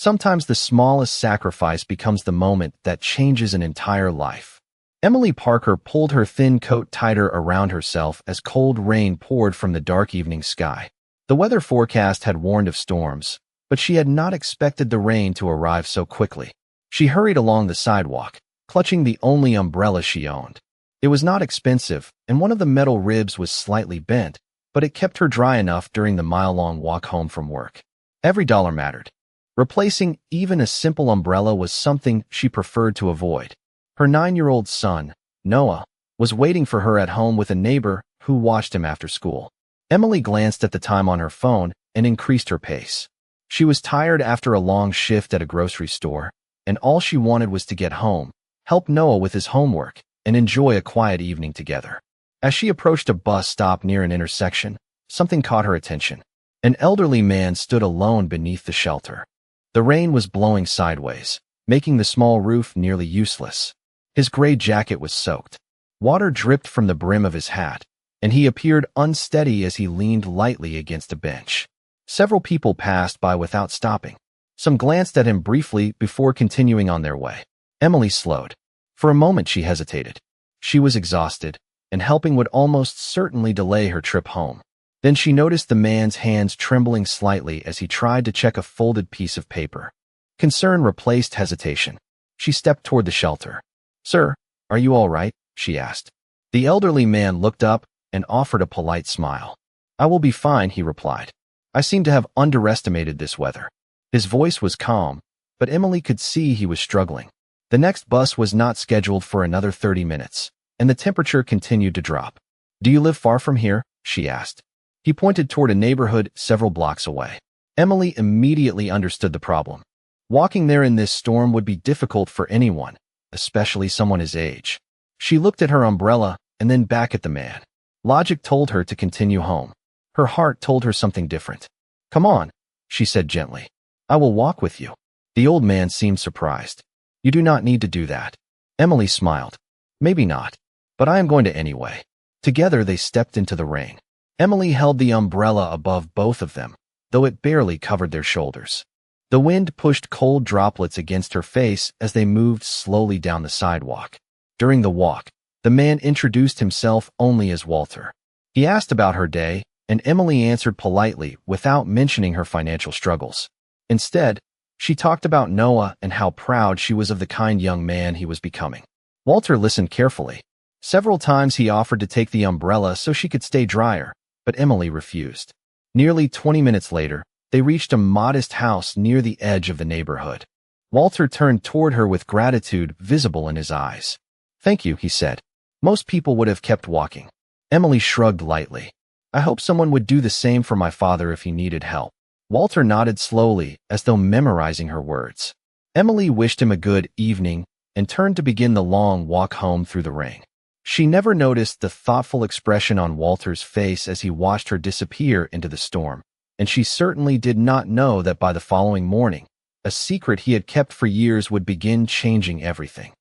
Sometimes the smallest sacrifice becomes the moment that changes an entire life. Emily Parker pulled her thin coat tighter around herself as cold rain poured from the dark evening sky. The weather forecast had warned of storms, but she had not expected the rain to arrive so quickly. She hurried along the sidewalk, clutching the only umbrella she owned. It was not expensive, and one of the metal ribs was slightly bent, but it kept her dry enough during the mile-long walk home from work. Every dollar mattered. Replacing even a simple umbrella was something she preferred to avoid. Her 9-year-old son, Noah, was waiting for her at home with a neighbor who watched him after school. Emily glanced at the time on her phone and increased her pace. She was tired after a long shift at a grocery store, and all she wanted was to get home, help Noah with his homework, and enjoy a quiet evening together. As she approached a bus stop near an intersection, something caught her attention. An elderly man stood alone beneath the shelter. The rain was blowing sideways, making the small roof nearly useless. His gray jacket was soaked. Water dripped from the brim of his hat, and he appeared unsteady as he leaned lightly against a bench. Several people passed by without stopping. Some glanced at him briefly before continuing on their way. Emily slowed. For a moment she hesitated. She was exhausted, and helping would almost certainly delay her trip home. Then she noticed the man's hands trembling slightly as he tried to check a folded piece of paper. Concern replaced hesitation. She stepped toward the shelter. "Sir, are you all right?" she asked. The elderly man looked up and offered a polite smile. "I will be fine," he replied. "I seem to have underestimated this weather." His voice was calm, but Emily could see he was struggling. The next bus was not scheduled for another 30 minutes, and the temperature continued to drop. "Do you live far from here?" she asked. He pointed toward a neighborhood several blocks away. Emily immediately understood the problem. Walking there in this storm would be difficult for anyone, especially someone his age. She looked at her umbrella and then back at the man. Logic told her to continue home. Her heart told her something different. "Come on," she said gently. "I will walk with you." The old man seemed surprised. "You do not need to do that." Emily smiled. "Maybe not, but I am going to anyway." Together they stepped into the rain. Emily held the umbrella above both of them, though it barely covered their shoulders. The wind pushed cold droplets against her face as they moved slowly down the sidewalk. During the walk, the man introduced himself only as Walter. He asked about her day, and Emily answered politely without mentioning her financial struggles. Instead, she talked about Noah and how proud she was of the kind young man he was becoming. Walter listened carefully. Several times he offered to take the umbrella so she could stay drier, but Emily refused. Nearly 20 minutes later, they reached a modest house near the edge of the neighborhood. Walter turned toward her with gratitude visible in his eyes. "Thank you," he said. Most people would have kept walking. Emily shrugged lightly. "I hope someone would do the same for my father if he needed help." Walter nodded slowly, as though memorizing her words. Emily wished him a good evening and turned to begin the long walk home through the rain. She never noticed the thoughtful expression on Walter's face as he watched her disappear into the storm, and she certainly did not know that by the following morning, a secret he had kept for years would begin changing everything.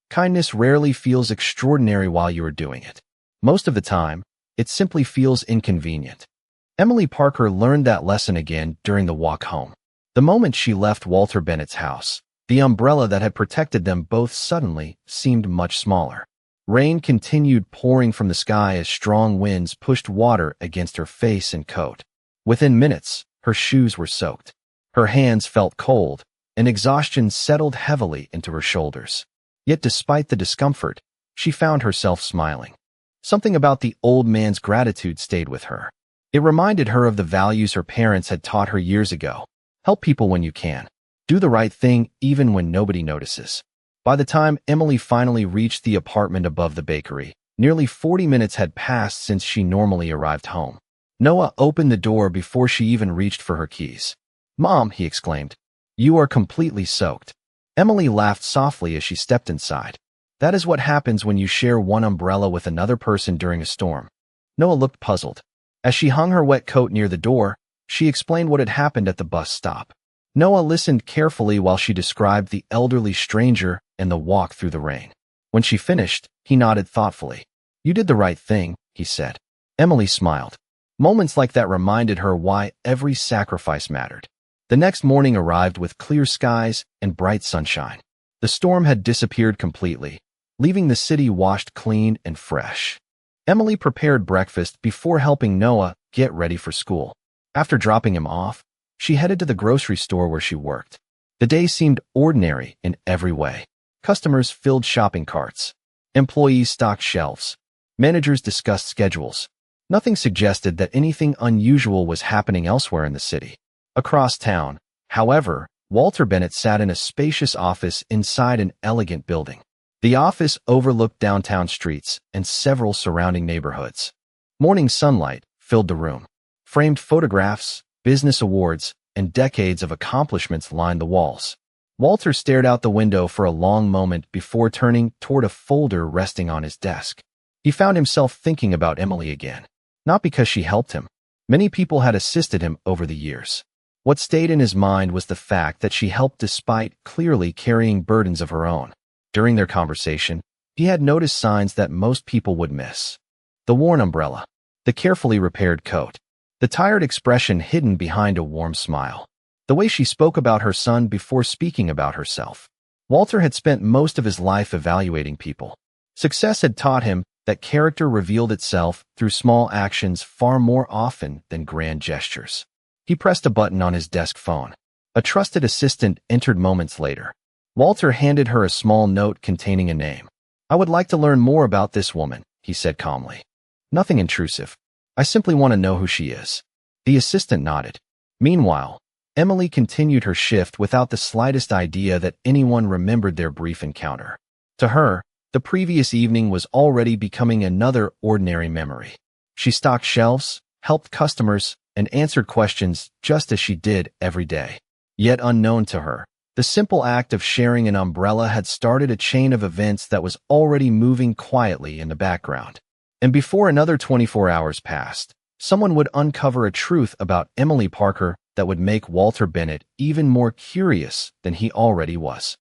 Kindness rarely feels extraordinary while you are doing it. Most of the time, it simply feels inconvenient. Emily Parker learned that lesson again during the walk home. The moment she left Walter Bennett's house, the umbrella that had protected them both suddenly seemed much smaller. Rain continued pouring from the sky as strong winds pushed water against her face and coat. Within minutes, her shoes were soaked. Her hands felt cold, and exhaustion settled heavily into her shoulders. Yet despite the discomfort, she found herself smiling. Something about the old man's gratitude stayed with her. It reminded her of the values her parents had taught her years ago. Help people when you can. Do the right thing even when nobody notices. By the time Emily finally reached the apartment above the bakery, nearly 40 minutes had passed since she normally arrived home. Noah opened the door before she even reached for her keys. "Mom," he exclaimed, "you are completely soaked." Emily laughed softly as she stepped inside. That is what happens when you share one umbrella with another person during a storm. Noah looked puzzled. As she hung her wet coat near the door, she explained what had happened at the bus stop. Noah listened carefully while she described the elderly stranger and the walk through the rain. When she finished, he nodded thoughtfully. "You did the right thing," he said. Emily smiled. Moments like that reminded her why every sacrifice mattered. The next morning arrived with clear skies and bright sunshine. The storm had disappeared completely, leaving the city washed clean and fresh. Emily prepared breakfast before helping Noah get ready for school. After dropping him off, she headed to the grocery store where she worked. The day seemed ordinary in every way. Customers filled shopping carts. Employees stocked shelves. Managers discussed schedules. Nothing suggested that anything unusual was happening elsewhere in the city. Across town, however, Walter Bennett sat in a spacious office inside an elegant building. The office overlooked downtown streets and several surrounding neighborhoods. Morning sunlight filled the room. Framed photographs, business awards, and decades of accomplishments lined the walls. Walter stared out the window for a long moment before turning toward a folder resting on his desk. He found himself thinking about Emily again. Not because she helped him. Many people had assisted him over the years. What stayed in his mind was the fact that she helped despite clearly carrying burdens of her own. During their conversation, he had noticed signs that most people would miss. The worn umbrella, the carefully repaired coat, the tired expression hidden behind a warm smile, the way she spoke about her son before speaking about herself. Walter had spent most of his life evaluating people. Success had taught him that character revealed itself through small actions far more often than grand gestures. He pressed a button on his desk phone. A trusted assistant entered moments later. Walter handed her a small note containing a name. "I would like to learn more about this woman," he said calmly. "Nothing intrusive. I simply want to know who she is." The assistant nodded. Meanwhile, Emily continued her shift without the slightest idea that anyone remembered their brief encounter. To her, the previous evening was already becoming another ordinary memory. She stocked shelves, helped customers, and answered questions just as she did every day. Yet unknown to her, the simple act of sharing an umbrella had started a chain of events that was already moving quietly in the background. And before another 24 hours passed, someone would uncover a truth about Emily Parker that would make Walter Bennett even more curious than he already was.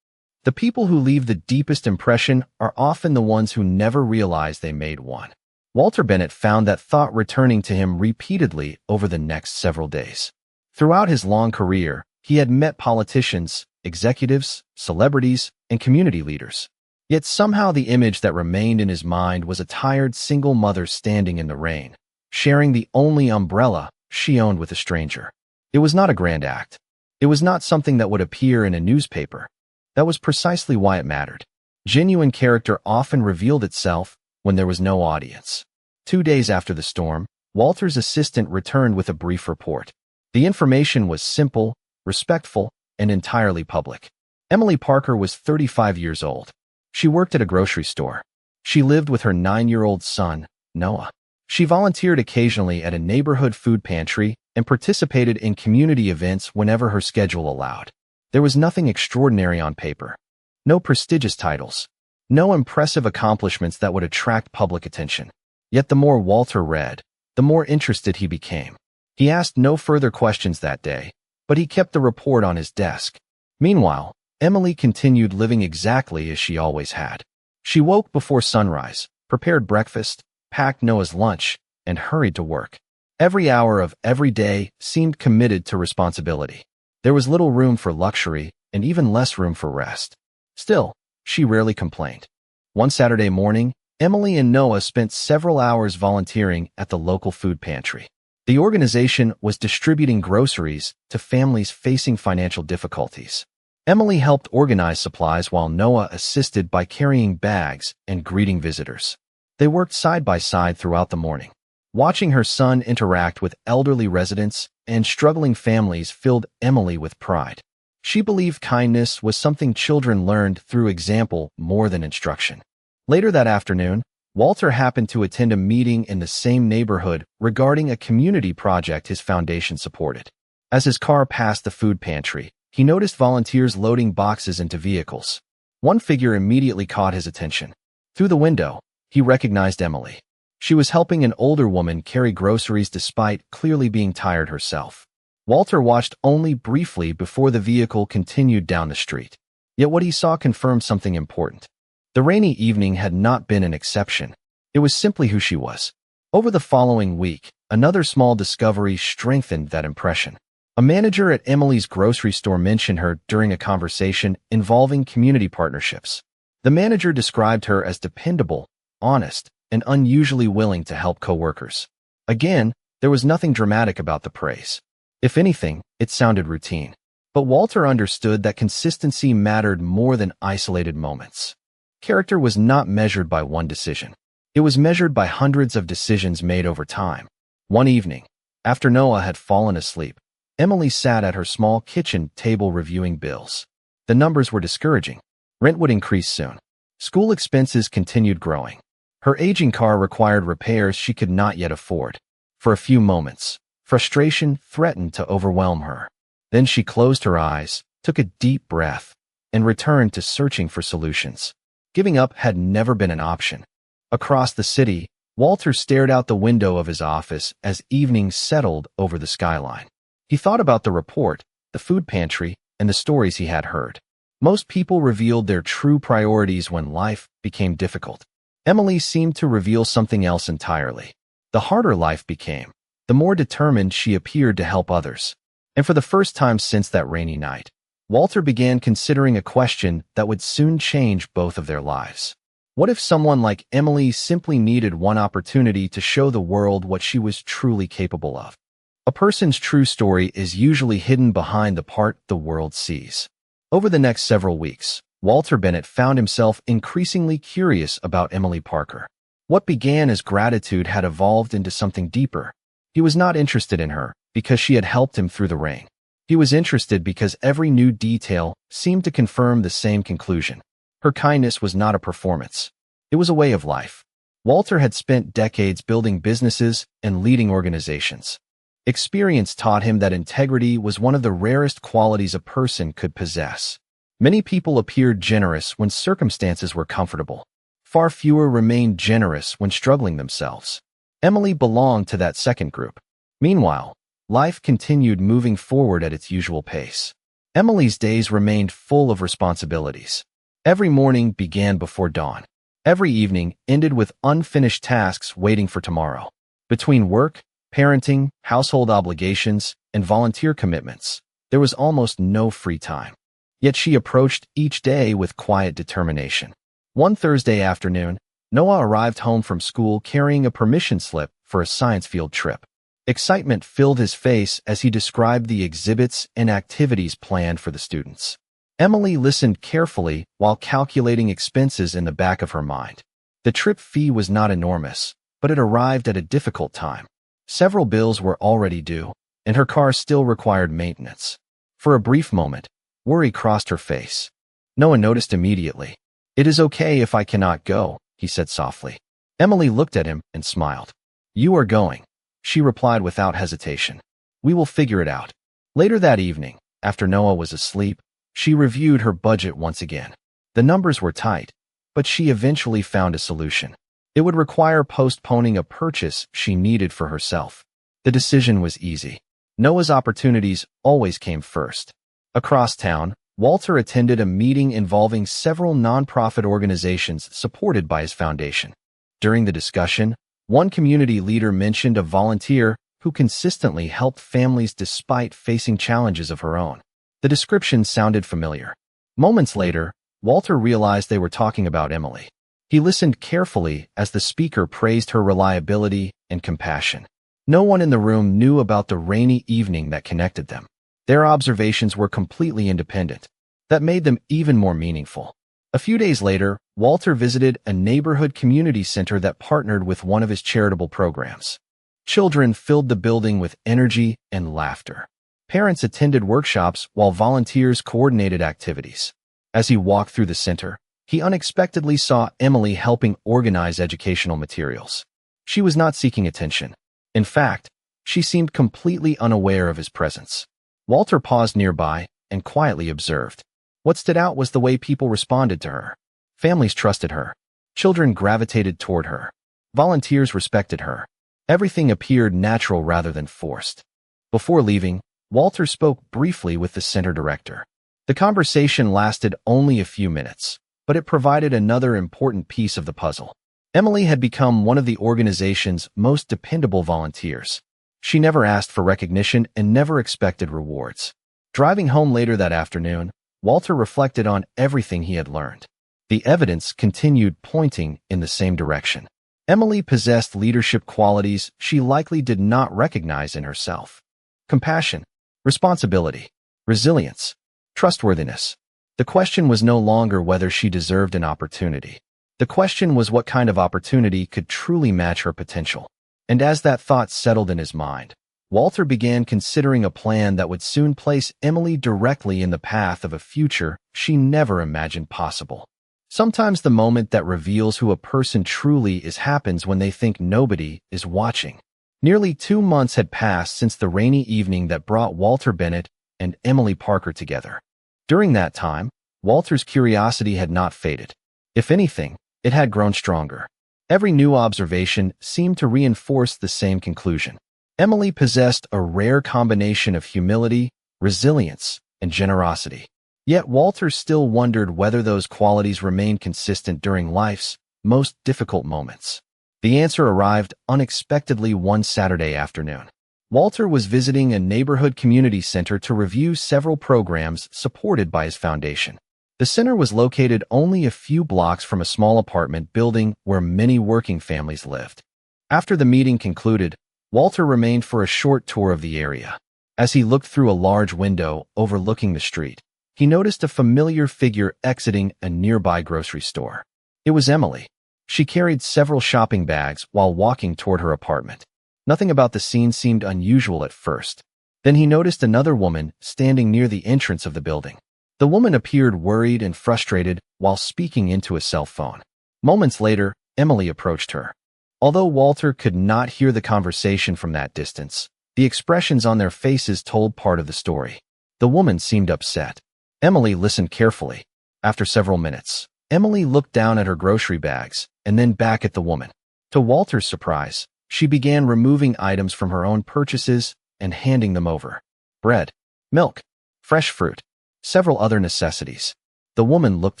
The people who leave the deepest impression are often the ones who never realize they made one. Walter Bennett found that thought returning to him repeatedly over the next several days. Throughout his long career, he had met politicians, executives, celebrities, and community leaders. Yet somehow the image that remained in his mind was a tired single mother standing in the rain, sharing the only umbrella she owned with a stranger. It was not a grand act. It was not something that would appear in a newspaper. That was precisely why it mattered. Genuine character often revealed itself when there was no audience. 2 days after the storm, Walter's assistant returned with a brief report. The information was simple, respectful, and entirely public. Emily Parker was 35 years old. She worked at a grocery store. She lived with her 9-year-old son, Noah. She volunteered occasionally at a neighborhood food pantry and participated in community events whenever her schedule allowed. There was nothing extraordinary on paper. No prestigious titles. No impressive accomplishments that would attract public attention. Yet the more Walter read, the more interested he became. He asked no further questions that day, but he kept the report on his desk. Meanwhile, Emily continued living exactly as she always had. She woke before sunrise, prepared breakfast, packed Noah's lunch, and hurried to work. Every hour of every day seemed committed to responsibility. There was little room for luxury and even less room for rest. Still, she rarely complained. One Saturday morning, Emily and Noah spent several hours volunteering at the local food pantry. The organization was distributing groceries to families facing financial difficulties. Emily helped organize supplies while Noah assisted by carrying bags and greeting visitors. They worked side by side throughout the morning. Watching her son interact with elderly residents and struggling families filled Emily with pride. She believed kindness was something children learned through example more than instruction. Later that afternoon, Walter happened to attend a meeting in the same neighborhood regarding a community project his foundation supported. As his car passed the food pantry, he noticed volunteers loading boxes into vehicles. One figure immediately caught his attention. Through the window, he recognized Emily. She was helping an older woman carry groceries despite clearly being tired herself. Walter watched only briefly before the vehicle continued down the street. Yet what he saw confirmed something important. The rainy evening had not been an exception. It was simply who she was. Over the following week, another small discovery strengthened that impression. A manager at Emily's grocery store mentioned her during a conversation involving community partnerships. The manager described her as dependable, honest, and unusually willing to help coworkers. Again, there was nothing dramatic about the praise. If anything, it sounded routine. But Walter understood that consistency mattered more than isolated moments. Character was not measured by one decision. It was measured by hundreds of decisions made over time. One evening, after Noah had fallen asleep, Emily sat at her small kitchen table reviewing bills. The numbers were discouraging. Rent would increase soon. School expenses continued growing. Her aging car required repairs she could not yet afford. For a few moments, frustration threatened to overwhelm her. Then she closed her eyes, took a deep breath, and returned to searching for solutions. Giving up had never been an option. Across the city, Walter stared out the window of his office as evening settled over the skyline. He thought about the report, the food pantry, and the stories he had heard. Most people revealed their true priorities when life became difficult. Emily seemed to reveal something else entirely. The harder life became, the more determined she appeared to help others. And for the first time since that rainy night, Walter began considering a question that would soon change both of their lives. What if someone like Emily simply needed one opportunity to show the world what she was truly capable of? A person's true story is usually hidden behind the part the world sees. Over the next several weeks, Walter Bennett found himself increasingly curious about Emily Parker. What began as gratitude had evolved into something deeper. He was not interested in her because she had helped him through the rain. He was interested because every new detail seemed to confirm the same conclusion. Her kindness was not a performance. It was a way of life. Walter had spent decades building businesses and leading organizations. Experience taught him that integrity was one of the rarest qualities a person could possess. Many people appeared generous when circumstances were comfortable. Far fewer remained generous when struggling themselves. Emily belonged to that second group. Meanwhile, life continued moving forward at its usual pace. Emily's days remained full of responsibilities. Every morning began before dawn. Every evening ended with unfinished tasks waiting for tomorrow. Between work, parenting, household obligations, and volunteer commitments, there was almost no free time. Yet she approached each day with quiet determination. One Thursday afternoon, Noah arrived home from school carrying a permission slip for a science field trip. Excitement filled his face as he described the exhibits and activities planned for the students. Emily listened carefully while calculating expenses in the back of her mind. The trip fee was not enormous, but it arrived at a difficult time. Several bills were already due, and her car still required maintenance. For a brief moment, worry crossed her face. Noah noticed immediately. "It is okay if I cannot go," he said softly. Emily looked at him and smiled. "You are going," she replied without hesitation. "We will figure it out." Later that evening, after Noah was asleep, she reviewed her budget once again. The numbers were tight, but she eventually found a solution. It would require postponing a purchase she needed for herself. The decision was easy. Noah's opportunities always came first. Across town, Walter attended a meeting involving several nonprofit organizations supported by his foundation. During the discussion, one community leader mentioned a volunteer who consistently helped families despite facing challenges of her own. The description sounded familiar. Moments later, Walter realized they were talking about Emily. He listened carefully as the speaker praised her reliability and compassion. No one in the room knew about the rainy evening that connected them. Their observations were completely independent. That made them even more meaningful. A few days later, Walter visited a neighborhood community center that partnered with one of his charitable programs. Children filled the building with energy and laughter. Parents attended workshops while volunteers coordinated activities. As he walked through the center, he unexpectedly saw Emily helping organize educational materials. She was not seeking attention. In fact, she seemed completely unaware of his presence. Walter paused nearby and quietly observed. What stood out was the way people responded to her. Families trusted her. Children gravitated toward her. Volunteers respected her. Everything appeared natural rather than forced. Before leaving, Walter spoke briefly with the center director. The conversation lasted only a few minutes, but it provided another important piece of the puzzle. Emily had become one of the organization's most dependable volunteers. She never asked for recognition and never expected rewards. Driving home later that afternoon, Walter reflected on everything he had learned. The evidence continued pointing in the same direction. Emily possessed leadership qualities she likely did not recognize in herself. Compassion, responsibility, resilience, trustworthiness. The question was no longer whether she deserved an opportunity. The question was what kind of opportunity could truly match her potential. And as that thought settled in his mind, Walter began considering a plan that would soon place Emily directly in the path of a future she never imagined possible. Sometimes the moment that reveals who a person truly is happens when they think nobody is watching. Nearly 2 months had passed since the rainy evening that brought Walter Bennett and Emily Parker together. During that time, Walter's curiosity had not faded. If anything, it had grown stronger. Every new observation seemed to reinforce the same conclusion. Emily possessed a rare combination of humility, resilience, and generosity. Yet Walter still wondered whether those qualities remained consistent during life's most difficult moments. The answer arrived unexpectedly one Saturday afternoon. Walter was visiting a neighborhood community center to review several programs supported by his foundation. The center was located only a few blocks from a small apartment building where many working families lived. After the meeting concluded, Walter remained for a short tour of the area. As he looked through a large window overlooking the street, he noticed a familiar figure exiting a nearby grocery store. It was Emily. She carried several shopping bags while walking toward her apartment. Nothing about the scene seemed unusual at first. Then he noticed another woman standing near the entrance of the building. The woman appeared worried and frustrated while speaking into a cell phone. Moments later, Emily approached her. Although Walter could not hear the conversation from that distance, the expressions on their faces told part of the story. The woman seemed upset. Emily listened carefully. After several minutes, Emily looked down at her grocery bags and then back at the woman. To Walter's surprise, she began removing items from her own purchases and handing them over. Bread, milk, fresh fruit, several other necessities. The woman looked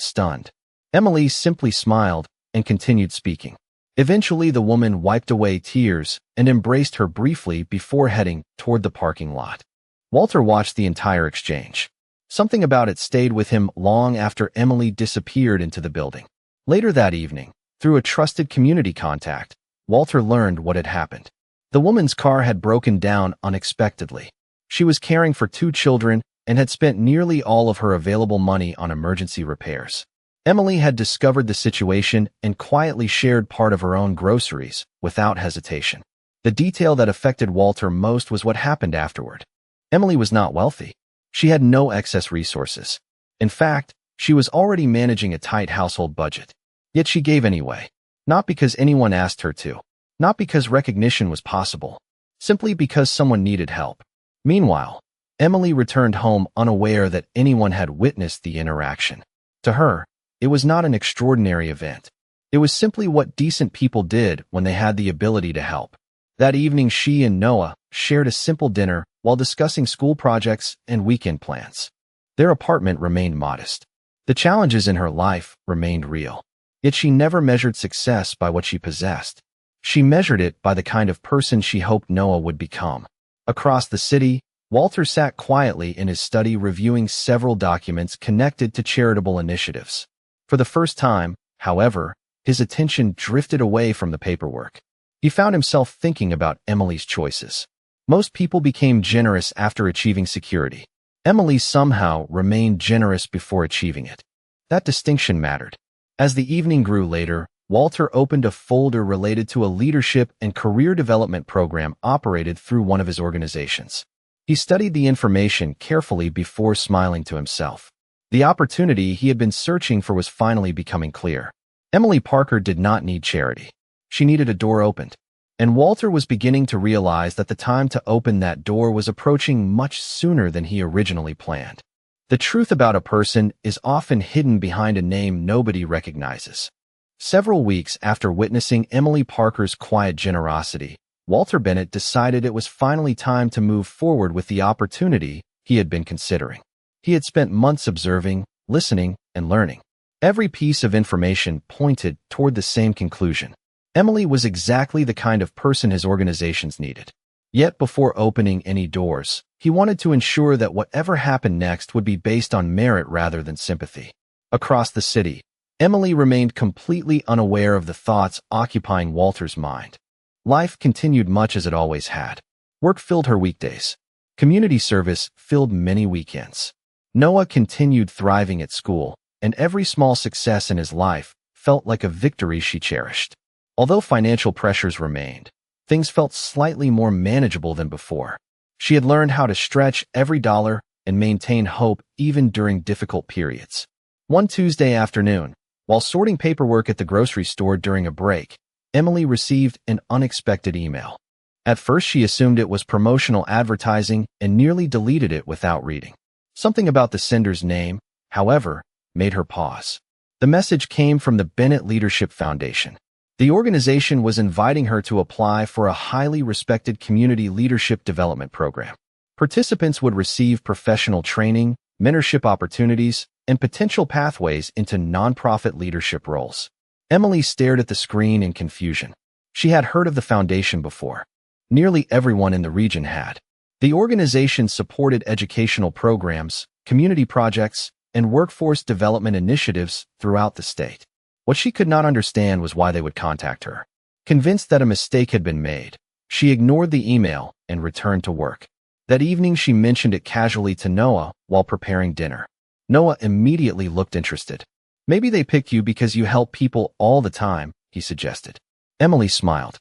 stunned. Emily simply smiled and continued speaking. Eventually, the woman wiped away tears and embraced her briefly before heading toward the parking lot. Walter watched the entire exchange. Something about it stayed with him long after Emily disappeared into the building. Later that evening, through a trusted community contact, Walter learned what had happened. The woman's car had broken down unexpectedly. She was caring for 2 children and had spent nearly all of her available money on emergency repairs. Emily had discovered the situation and quietly shared part of her own groceries without hesitation. The detail that affected Walter most was what happened afterward. Emily was not wealthy. She had no excess resources. In fact, she was already managing a tight household budget. Yet she gave anyway. Not because anyone asked her to. Not because recognition was possible. Simply because someone needed help. Meanwhile, Emily returned home unaware that anyone had witnessed the interaction. To her, it was not an extraordinary event. It was simply what decent people did when they had the ability to help. That evening, she and Noah shared a simple dinner while discussing school projects and weekend plans. Their apartment remained modest. The challenges in her life remained real. Yet she never measured success by what she possessed. She measured it by the kind of person she hoped Noah would become. Across the city, Walter sat quietly in his study reviewing several documents connected to charitable initiatives. For the first time, however, his attention drifted away from the paperwork. He found himself thinking about Emily's choices. Most people became generous after achieving security. Emily somehow remained generous before achieving it. That distinction mattered. As the evening grew later, Walter opened a folder related to a leadership and career development program operated through one of his organizations. He studied the information carefully before smiling to himself. The opportunity he had been searching for was finally becoming clear. Emily Parker did not need charity. She needed a door opened. And Walter was beginning to realize that the time to open that door was approaching much sooner than he originally planned. The truth about a person is often hidden behind a name nobody recognizes. Several weeks after witnessing Emily Parker's quiet generosity, Walter Bennett decided it was finally time to move forward with the opportunity he had been considering. He had spent months observing, listening, and learning. Every piece of information pointed toward the same conclusion. Emily was exactly the kind of person his organizations needed. Yet before opening any doors, he wanted to ensure that whatever happened next would be based on merit rather than sympathy. Across the city, Emily remained completely unaware of the thoughts occupying Walter's mind. Life continued much as it always had. Work filled her weekdays. Community service filled many weekends. Noah continued thriving at school, and every small success in his life felt like a victory she cherished. Although financial pressures remained, things felt slightly more manageable than before. She had learned how to stretch every dollar and maintain hope even during difficult periods. One Tuesday afternoon, while sorting paperwork at the grocery store during a break, Emily received an unexpected email. At first, she assumed it was promotional advertising and nearly deleted it without reading. Something about the sender's name, however, made her pause. The message came from the Bennett Leadership Foundation. The organization was inviting her to apply for a highly respected community leadership development program. Participants would receive professional training, mentorship opportunities, and potential pathways into nonprofit leadership roles. Emily stared at the screen in confusion. She had heard of the foundation before. Nearly everyone in the region had. The organization supported educational programs, community projects, and workforce development initiatives throughout the state. What she could not understand was why they would contact her. Convinced that a mistake had been made, she ignored the email and returned to work. That evening, she mentioned it casually to Noah while preparing dinner. Noah immediately looked interested. "Maybe they picked you because you help people all the time," he suggested. Emily smiled.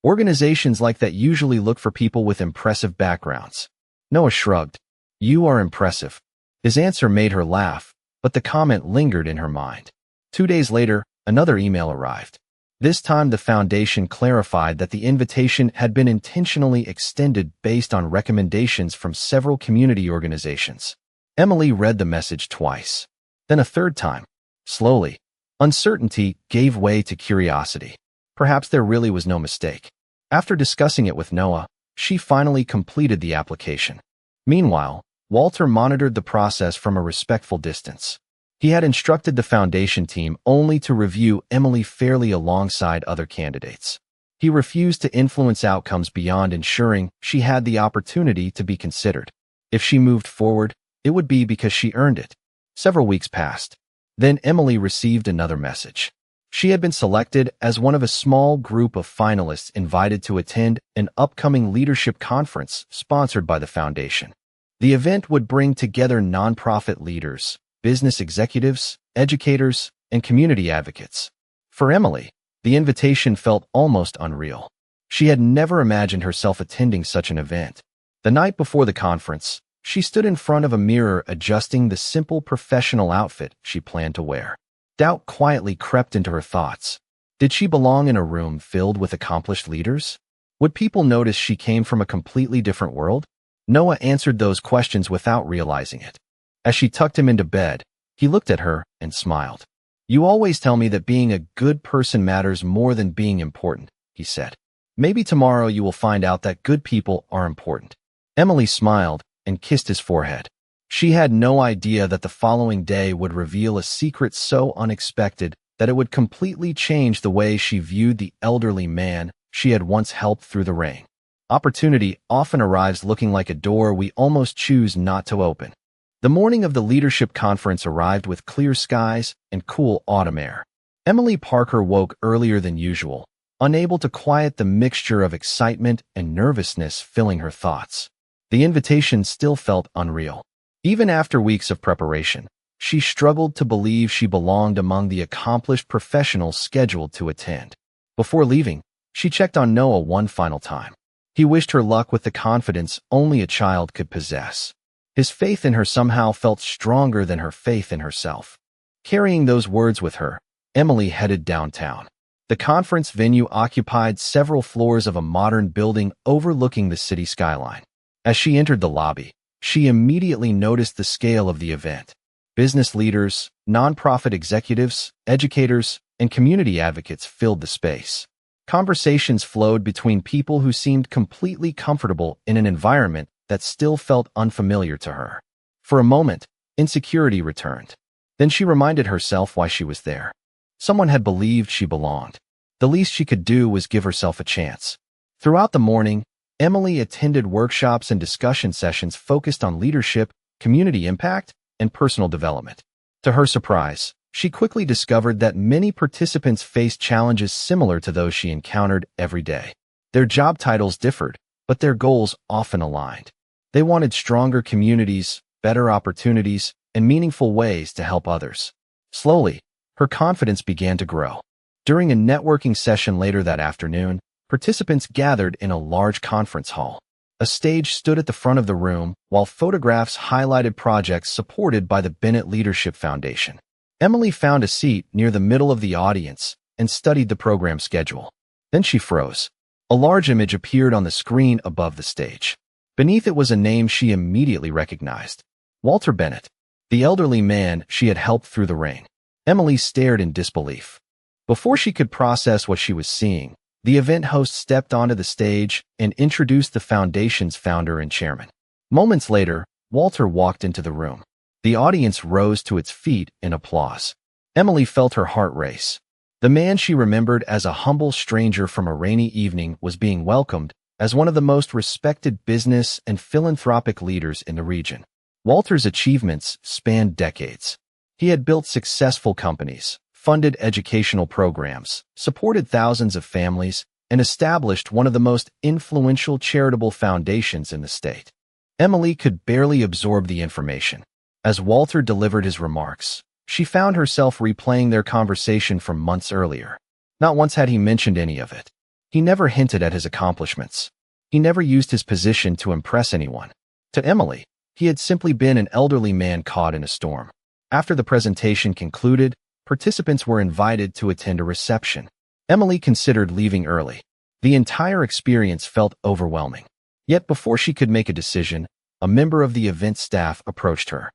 "Organizations like that usually look for people with impressive backgrounds." Noah shrugged. "You are impressive." His answer made her laugh, but the comment lingered in her mind. 2 days later, another email arrived. This time, the foundation clarified that the invitation had been intentionally extended based on recommendations from several community organizations. Emily read the message twice, then a third time. Slowly, uncertainty gave way to curiosity. Perhaps there really was no mistake. After discussing it with Noah, she finally completed the application. Meanwhile, Walter monitored the process from a respectful distance. He had instructed the foundation team only to review Emily fairly alongside other candidates. He refused to influence outcomes beyond ensuring she had the opportunity to be considered. If she moved forward, it would be because she earned it. Several weeks passed. Then Emily received another message. She had been selected as one of a small group of finalists invited to attend an upcoming leadership conference sponsored by the foundation. The event would bring together nonprofit leaders, business executives, educators, and community advocates. For Emily, the invitation felt almost unreal. She had never imagined herself attending such an event. The night before the conference, she stood in front of a mirror adjusting the simple professional outfit she planned to wear. Doubt quietly crept into her thoughts. Did she belong in a room filled with accomplished leaders? Would people notice she came from a completely different world? Noah answered those questions without realizing it. As she tucked him into bed, he looked at her and smiled. "You always tell me that being a good person matters more than being important," he said. "Maybe tomorrow you will find out that good people are important." Emily smiled and kissed his forehead. She had no idea that the following day would reveal a secret so unexpected that it would completely change the way she viewed the elderly man she had once helped through the rain. Opportunity often arrives looking like a door we almost choose not to open. The morning of the leadership conference arrived with clear skies and cool autumn air. Emily Parker woke earlier than usual, unable to quiet the mixture of excitement and nervousness filling her thoughts. The invitation still felt unreal. Even after weeks of preparation, she struggled to believe she belonged among the accomplished professionals scheduled to attend. Before leaving, she checked on Noah one final time. He wished her luck with the confidence only a child could possess. His faith in her somehow felt stronger than her faith in herself. Carrying those words with her, Emily headed downtown. The conference venue occupied several floors of a modern building overlooking the city skyline. As she entered the lobby, she immediately noticed the scale of the event. Business leaders, nonprofit executives, educators, and community advocates filled the space. Conversations flowed between people who seemed completely comfortable in an environment that still felt unfamiliar to her. For a moment, insecurity returned. Then she reminded herself why she was there. Someone had believed she belonged. The least she could do was give herself a chance. Throughout the morning, Emily attended workshops and discussion sessions focused on leadership, community impact, and personal development. To her surprise, she quickly discovered that many participants faced challenges similar to those she encountered every day. Their job titles differed, but their goals often aligned. They wanted stronger communities, better opportunities, and meaningful ways to help others. Slowly, her confidence began to grow. During a networking session later that afternoon, participants gathered in a large conference hall. A stage stood at the front of the room, while photographs highlighted projects supported by the Bennett Leadership Foundation. Emily found a seat near the middle of the audience and studied the program schedule. Then she froze. A large image appeared on the screen above the stage. Beneath it was a name she immediately recognized: Walter Bennett, the elderly man she had helped through the rain. Emily stared in disbelief. Before she could process what she was seeing, the event host stepped onto the stage and introduced the foundation's founder and chairman. Moments later, Walter walked into the room. The audience rose to its feet in applause. Emily felt her heart race. The man she remembered as a humble stranger from a rainy evening was being welcomed as one of the most respected business and philanthropic leaders in the region. Walter's achievements spanned decades. He had built successful companies, funded educational programs, supported thousands of families, and established one of the most influential charitable foundations in the state. Emily could barely absorb the information. As Walter delivered his remarks, she found herself replaying their conversation from months earlier. Not once had he mentioned any of it. He never hinted at his accomplishments. He never used his position to impress anyone. To Emily, he had simply been an elderly man caught in a storm. After the presentation concluded, participants were invited to attend a reception. Emily considered leaving early. The entire experience felt overwhelming. Yet before she could make a decision, a member of the event staff approached her.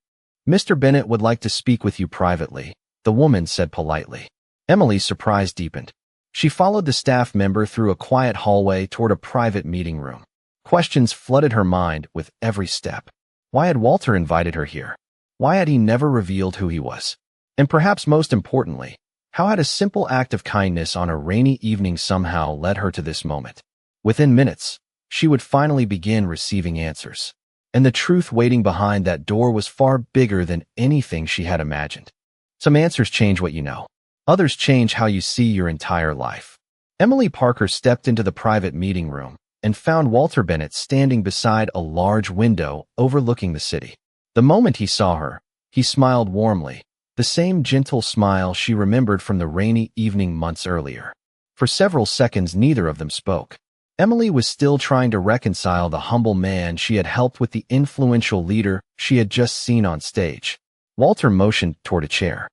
"Mr. Bennett would like to speak with you privately," the woman said politely. Emily's surprise deepened. She followed the staff member through a quiet hallway toward a private meeting room. Questions flooded her mind with every step. Why had Walter invited her here? Why had he never revealed who he was? And perhaps most importantly, how had a simple act of kindness on a rainy evening somehow led her to this moment? Within minutes, she would finally begin receiving answers. And the truth waiting behind that door was far bigger than anything she had imagined. Some answers change what you know. Others change how you see your entire life. Emily Parker stepped into the private meeting room and found Walter Bennett standing beside a large window overlooking the city. The moment he saw her, he smiled warmly, the same gentle smile she remembered from the rainy evening months earlier. For several seconds, neither of them spoke. Emily was still trying to reconcile the humble man she had helped with the influential leader she had just seen on stage. Walter motioned toward a chair.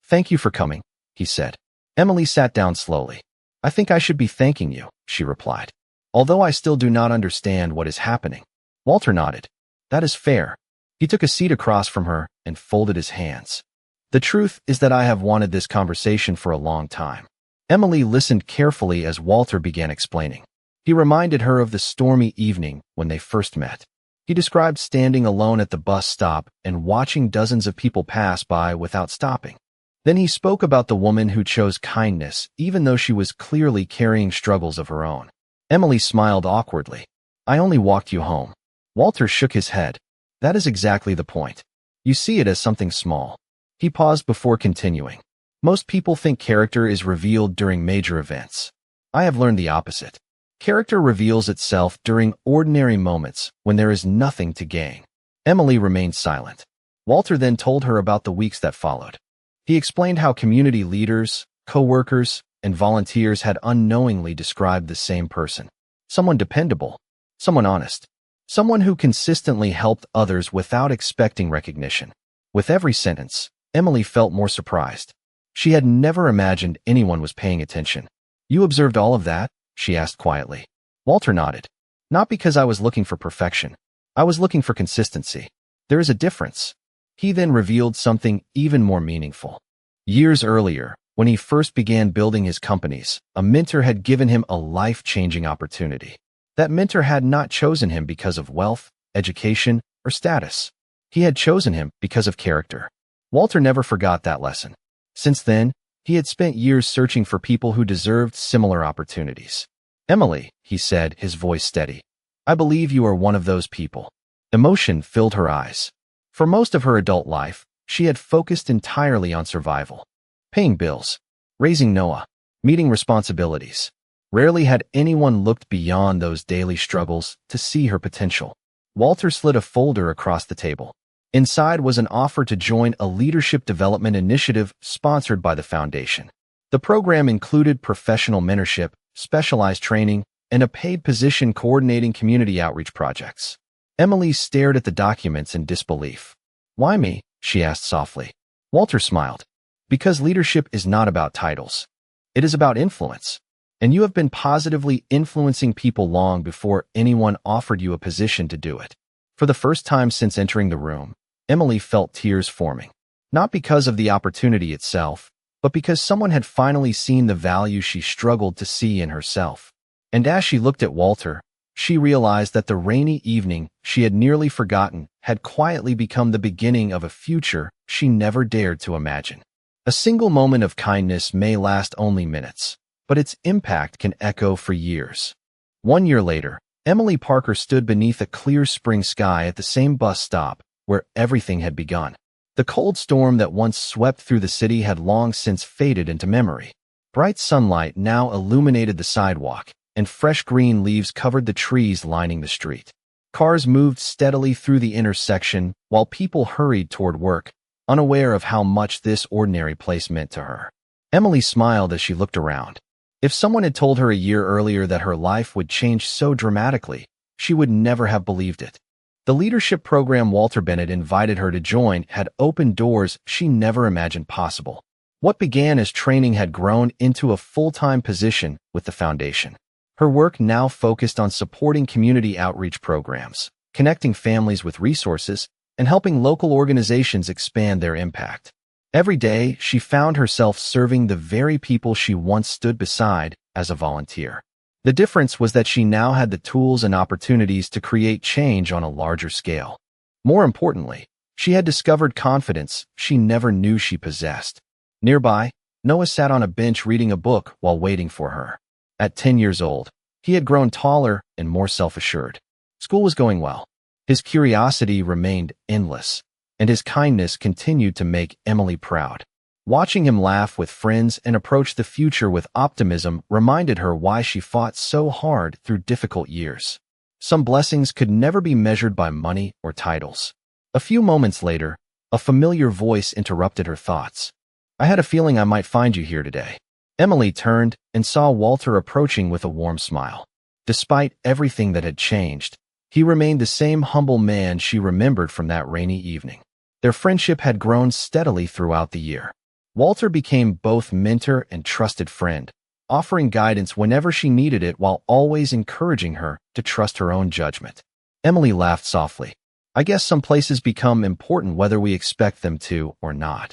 "Thank you for coming," he said. Emily sat down slowly. "I think I should be thanking you," she replied. "Although I still do not understand what is happening." Walter nodded. "That is fair." He took a seat across from her and folded his hands. "The truth is that I have wanted this conversation for a long time." Emily listened carefully as Walter began explaining. He reminded her of the stormy evening when they first met. He described standing alone at the bus stop and watching dozens of people pass by without stopping. Then he spoke about the woman who chose kindness, even though she was clearly carrying struggles of her own. Emily smiled awkwardly. "I only walked you home." Walter shook his head. "That is exactly the point. You see it as something small." He paused before continuing. "Most people think character is revealed during major events. I have learned the opposite. Character reveals itself during ordinary moments when there is nothing to gain." Emily remained silent. Walter then told her about the weeks that followed. He explained how community leaders, co-workers, and volunteers had unknowingly described the same person. Someone dependable, someone honest, someone who consistently helped others without expecting recognition. With every sentence, Emily felt more surprised. She had never imagined anyone was paying attention. "You observed all of that?" she asked quietly. Walter nodded. "Not because I was looking for perfection. I was looking for consistency. There is a difference." He then revealed something even more meaningful. Years earlier, when he first began building his companies, a mentor had given him a life-changing opportunity. That mentor had not chosen him because of wealth, education, or status. He had chosen him because of character. Walter never forgot that lesson. Since then, he had spent years searching for people who deserved similar opportunities. "Emily," he said, his voice steady, I believe you are one of those people. Emotion filled her eyes. For most of her adult life, she had focused entirely on survival. Paying bills, raising Noah, meeting responsibilities. Rarely had anyone looked beyond those daily struggles to see her potential. Walter slid a folder across the table. Inside was an offer to join a leadership development initiative sponsored by the foundation. The program included professional mentorship, specialized training, and a paid position coordinating community outreach projects. Emily stared at the documents in disbelief. "Why me?" she asked softly. Walter smiled. "Because leadership is not about titles. It is about influence. And you have been positively influencing people long before anyone offered you a position to do it." For the first time since entering the room, Emily felt tears forming. Not because of the opportunity itself, but because someone had finally seen the value she struggled to see in herself. And as she looked at Walter, she realized that the rainy evening she had nearly forgotten had quietly become the beginning of a future she never dared to imagine. A single moment of kindness may last only minutes, but its impact can echo for years. 1 year later, Emily Parker stood beneath a clear spring sky at the same bus stop where everything had begun. The cold storm that once swept through the city had long since faded into memory. Bright sunlight now illuminated the sidewalk, and fresh green leaves covered the trees lining the street. Cars moved steadily through the intersection while people hurried toward work, unaware of how much this ordinary place meant to her. Emily smiled as she looked around. If someone had told her a year earlier that her life would change so dramatically, she would never have believed it. The leadership program Walter Bennett invited her to join had opened doors she never imagined possible. What began as training had grown into a full-time position with the foundation. Her work now focused on supporting community outreach programs, connecting families with resources, and helping local organizations expand their impact. Every day, she found herself serving the very people she once stood beside as a volunteer. The difference was that she now had the tools and opportunities to create change on a larger scale. More importantly, she had discovered confidence she never knew she possessed. Nearby, Noah sat on a bench reading a book while waiting for her. At 10 years old, he had grown taller and more self-assured. School was going well. His curiosity remained endless, and his kindness continued to make Emily proud. Watching him laugh with friends and approach the future with optimism reminded her why she fought so hard through difficult years. Some blessings could never be measured by money or titles. A few moments later, a familiar voice interrupted her thoughts. "I had a feeling I might find you here today." Emily turned and saw Walter approaching with a warm smile. Despite everything that had changed, he remained the same humble man she remembered from that rainy evening. Their friendship had grown steadily throughout the year. Walter became both mentor and trusted friend, offering guidance whenever she needed it while always encouraging her to trust her own judgment. Emily laughed softly. "I guess some places become important whether we expect them to or not."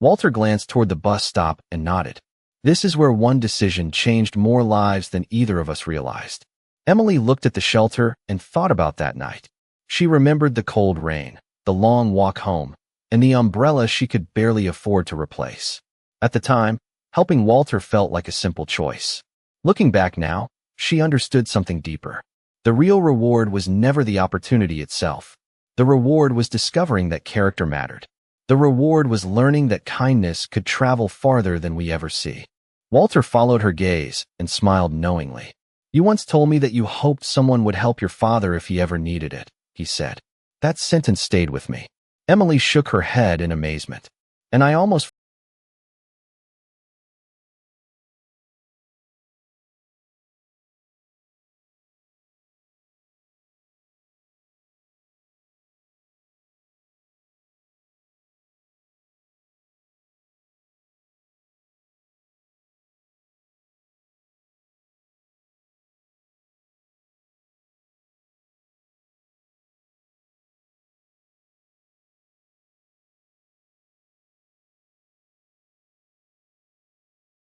Walter glanced toward the bus stop and nodded. This is where one decision changed more lives than either of us realized. Emily looked at the shelter and thought about that night. She remembered the cold rain, the long walk home, and the umbrella she could barely afford to replace. At the time, helping Walter felt like a simple choice. Looking back now, she understood something deeper. The real reward was never the opportunity itself. The reward was discovering that character mattered. The reward was learning that kindness could travel farther than we ever see. Walter followed her gaze and smiled knowingly. "You once told me that you hoped someone would help your father if he ever needed it," he said. That sentence stayed with me. Emily shook her head in amazement. "And I almost